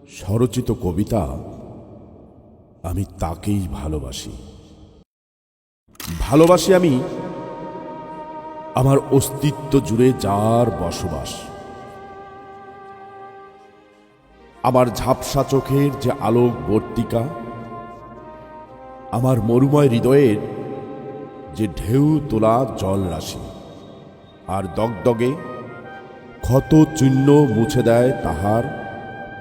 স্বরচিত কবিতা আমি তাকেই ভালোবাসি। ভালোবাসি আমি আমার অস্তিত্ব জুড়ে যার বসবাস। আমার ঝাপসা চোখের যে আলোক বর্তিকা, আমার মরুময় হৃদয়ের যে ঢেউ তোলা জল রাশি, আর দগদগে ক্ষত চিহ্ন মুছে দেয় তাহার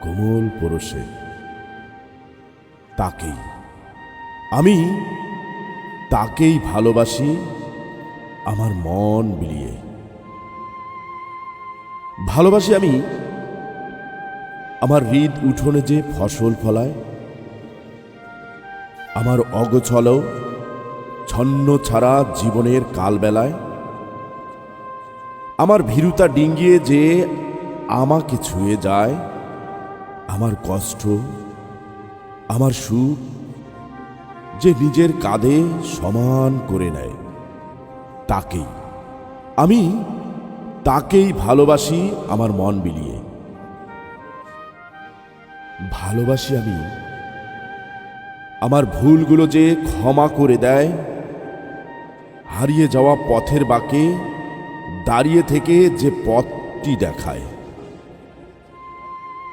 কোমল পরশে। তাকেই আমি তাকেই ভালোবাসি আমার মন বিলিয়ে। ভালোবাসি আমি আমার হৃদ উঠোনে যে ফসল ফলায়, আমার অগোছল ছন্ন ছাড়া জীবনের কালবেলায়, আমার ভীরুতা ডিঙ্গিয়ে যে আমাকে ছুঁয়ে যায়, আমার কষ্ট আমার সুখ যে নিজের কাঁধে সমান করে নেয়। তাকেই আমি তাকেই ভালোবাসি আমার মন বিলিয়ে। ভালোবাসি আমি আমার ভুলগুলো যে ক্ষমা করে দেয়, হারিয়ে যাওয়া পথের বাঁকে দাঁড়িয়ে থেকে যে পথটি দেখায়,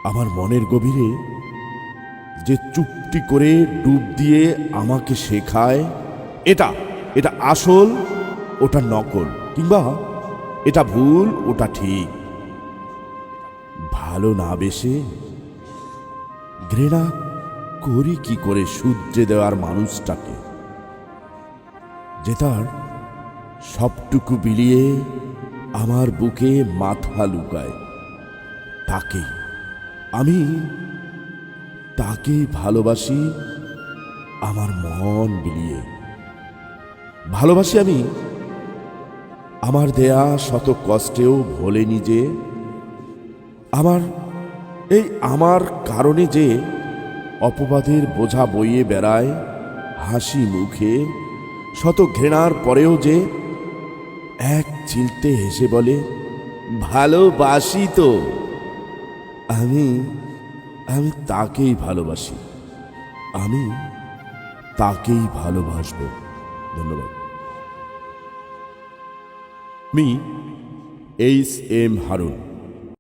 আমার মনের গভীরে যে চুপটি করে ডুব দিয়ে আমাকে শেখায় এটা এটা আসল, ওটা নকল, কিংবা এটা ভুল, ওটা ঠিক। ভালো না বেশে ঘৃণা করি কি করে সূর্যে দেওয়ার মানুষটাকে, যে তার সবটুকু বিলিয়ে আমার বুকে মাথা লুকায়। তাকেই আমি তাকেই ভালোবাসি আমার মন বিলিয়ে। ভালোবাসি আমি আমার দেয়া শত কষ্টেও ভোলেনি যে, আমার কারণে যে অপবাদের বোঝা বইয়ে বেড়ায় হাসি মুখে, শত ঘৃণার পরেও যে এক চিলতে হেসে বলে, ভালোবাসি তো। আমি তাকেই ভালোবাসি, আমি তাকেই ভালোবাসব। ধন্যবাদ। আমি এইচ এম হারুন।